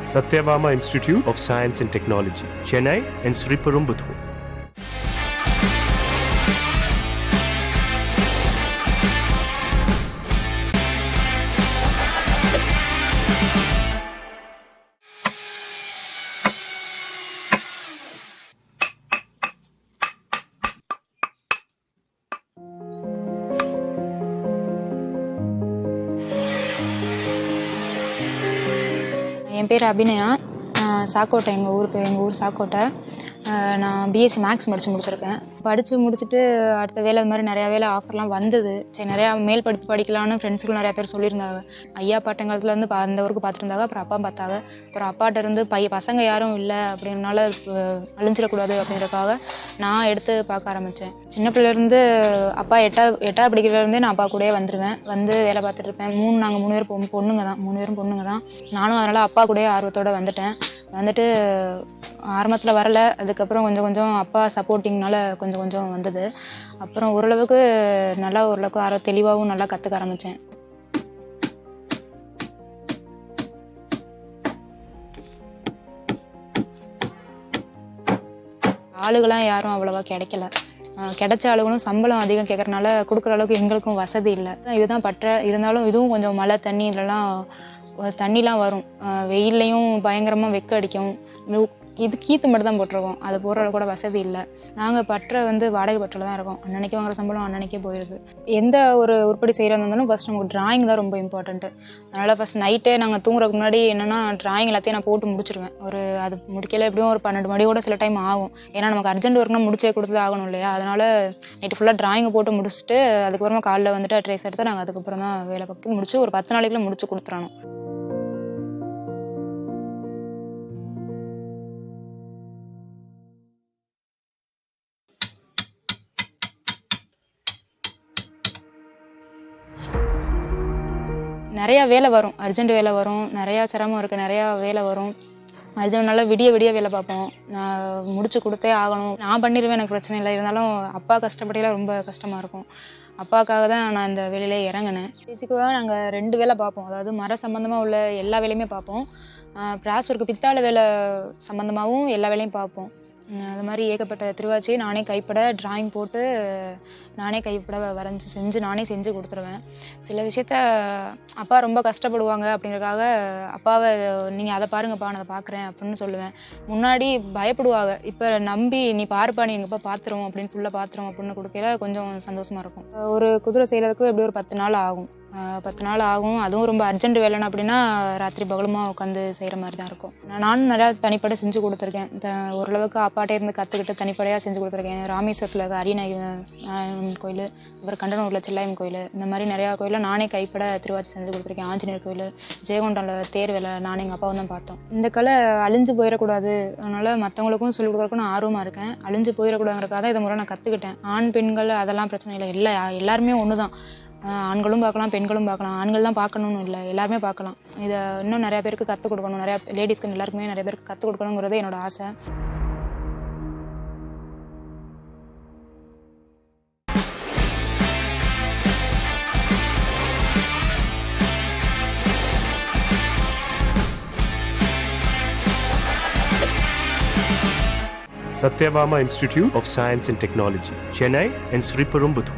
Satyabama Institute of Science and Technology, Chennai and Sriperumbudur. என் பேர் அபிநயா. சாக்கோட்டை, எங்கள் ஊர் சாக்கோட்டை. நான் பிஎஸ்சி மேக்ஸ் முடிச்சிருக்கேன். படித்து முடிச்சுட்டு அடுத்த வேலை இது மாதிரி நிறையா வேலை ஆஃபர்லாம் வந்தது. சரி, நிறையா மேல் படிப்பு படிக்கலான்னு ஃப்ரெண்ட்ஸுக்கும் நிறையா பேர் சொல்லியிருந்தாங்க. ஐயா பாட்டங்காலத்துலேருந்து அந்த ஊருக்கு பார்த்துருந்தாங்க. அப்புறம் அப்பா பார்த்தாங்க. அப்புறம் அப்பாட்ட இருந்து பசங்க யாரும் இல்லை அப்படின்றனால அழிஞ்சிடக்கூடாது அப்படின்றக்காக நான் எடுத்து பார்க்க ஆரம்பித்தேன். சின்ன பிள்ளைலேருந்து அப்பா எட்டாவது படிக்கிறதுலேருந்தே நான் அப்பா கூடயே வந்துடுவேன். வந்து வேலை பார்த்துட்டு இருப்பேன். நாங்கள் 3 பேர் பொண்ணுங்க தான். நானும் அதனால் அப்பா கூடயே ஆர்வத்தோடு வந்துட்டு ஆரம்பத்தில் வரலை. அதுக்கப்புறம் கொஞ்சம் அப்பா சப்போர்ட்டிங்னால கொஞ்சம் வந்தது. அப்புறம் ஓரளவுக்கு தெளிவாகவும் நல்லா கற்றுக்க ஆரம்பித்தேன். ஆளுகளாம் யாரும் அவ்வளோவா கிடைக்கல. கிடைச்ச ஆளுகளும் சம்பளம் அதிகம் கேட்குறனால கொடுக்குற அளவுக்கு எங்களுக்கும் வசதி இல்லை. இதுதான் இருந்தாலும் இதுவும் கொஞ்சம் மழை தண்ணிலாம் வரும். வெயில்லையும் பயங்கரமாக வெக்க அடிக்கும். இது கீத்து மட்டும் தான் போட்டிருக்கோம். அது போடுறது கூட வசதி இல்லை. நாங்கள் வாடகை பற்றில் தான் இருக்கோம். அன்னன்னைக்கு வாங்குற சம்பளம் அன்னன்னைக்கே போயிடுது. எந்த ஒரு உருப்படி செய்கிறதா இருந்தாலும் ஃபஸ்ட் நமக்கு டிராயிங் தான் ரொம்ப இம்பார்ட்டண்ட்டு. அதனால் ஃபஸ்ட் நைட்டே நாங்கள் தூங்குறதுக்கு முன்னாடி என்னென்னா டிராயிங் எல்லாத்தையும் நான் போட்டு முடிச்சிடுவேன். அது முடிக்கல எப்படியும் ஒரு 12 மணி கூட சில டைம் ஆகும். ஏன்னா நமக்கு அர்ஜென்ட் ஒர்க்னா முடிச்சே கொடுத்து ஆகணும் இல்லையா. அதனால் நைட்டு ஃபுல்லாக டிராயிங்கை போட்டு முடிச்சுட்டு அதுக்கப்புறமா காலைல ட்ரேஸ் எடுத்து நாங்கள் அதுக்கப்புறம் தான் வேலை பார்த்து முடிச்சு ஒரு 10 நாளைக்குள்ள முடிச்சு கொடுத்துறணும். நிறையா வேலை வரும், அர்ஜென்ட் வேலை வரும், நிறையா சிரமம் இருக்குது, நிறையா வேலை வரும். அர்ஜென்ட்னால விடிய வேலை பார்ப்போம். நான் முடிச்சு கொடுத்தே ஆகணும். நான் பண்ணிடுவேன், எனக்கு பிரச்சனை இல்லை. இருந்தாலும் அப்பா கஷ்டப்படையில ரொம்ப கஷ்டமாக இருக்கும். அப்பாவுக்காக தான் நான் இந்த வேலையிலே இறங்கினேன். பேசிக்காக நாங்கள் 2 வேலை பார்ப்போம். அதாவது மர சம்மந்தமாக உள்ள எல்லா வேலையுமே பார்ப்போம். பிராஸ் ஒர்க்கு பித்தாளை வேலை சம்மந்தமாகவும் எல்லா வேலையும் பார்ப்போம். அது மாதிரி ஏகப்பட்ட திருவாச்சி நானே கைப்பட டிராயிங் போட்டு நானே கைப்பட வரைஞ்சி நானே செஞ்சு கொடுத்துருவேன். சில விஷயத்த அப்பா ரொம்ப கஷ்டப்படுவாங்க அப்படின்றக்காக அப்பாவை நீங்கள் அதை பாருங்கப்பா, நான் அதை பார்க்குறேன் அப்படின்னு சொல்லுவேன். முன்னாடி பயப்படுவாங்க. இப்போ நம்பி நீ பாருப்பா, நீ எங்கப்பா பார்த்துருவோம் அப்படின்னு ஃபுல்லாக பார்த்துருவோம் அப்படின்னு கொடுக்கல கொஞ்சம் சந்தோஷமாக இருக்கும். ஒரு குதிரை செய்கிறதுக்கு எப்படி ஒரு 10 நாள் ஆகும். 10 நாள் ஆகும். அதுவும் ரொம்ப அர்ஜென்ட் வேலைன்னு அப்படின்னா ராத்திரி பகலுமாக உட்காந்து செய்கிற மாதிரி தான் இருக்கும். நானும் நிறையா தனிப்படை செஞ்சு கொடுத்துருக்கேன். ஓரளவுக்கு அப்பாட்டே இருந்து கற்றுக்கிட்டு தனிப்படையாக செஞ்சு கொடுத்துருக்கேன். ராமேஸ்வரத்தில் அரியநாயகன் கோயில், அப்புறம் கண்டனூரில் செல்லாயம் கோயில், இந்த மாதிரி நிறையா கோயிலில் நானே கைப்பட திருவாச்சி செஞ்சு கொடுத்துருக்கேன். ஆஞ்சநேயர் கோயில், ஜெயகொண்டாவில் தேர் வேலை நானே எங்கள் அப்பாவும் தான் பார்த்தோம். இந்த கலை அழிஞ்சு போயிடக்கூடாது, அதனால் மற்றவங்களுக்கும் சொல்லிக் கொடுக்குறதுக்கு நான் ஆர்வமாக இருக்கேன். அழிஞ்சு போயிடக்கூடாதுங்கிறக்காக தான் இதை முறை நான் கற்றுக்கிட்டேன். ஆண் பெண்கள் அதெல்லாம் பிரச்சனை இல்லை, எல்லாருமே ஒன்று தான். ஆண்களும் பார்க்கலாம், பெண்களும் பார்க்கலாம். ஆண்கள் தான் பார்க்கணுன்னு இல்லை, எல்லாருமே பார்க்கலாம். இதை இன்னும் நிறையா பேருக்கு கற்றுக் கொடுக்கணும். நிறையா லேடிஸ்க்கு எல்லாருக்குமே நிறைய பேருக்கு கற்றுக் கொடுக்கணுங்கிறது என்னோட ஆசை. Satyabama Institute of Science and Technology, Chennai and Sriperumbudur.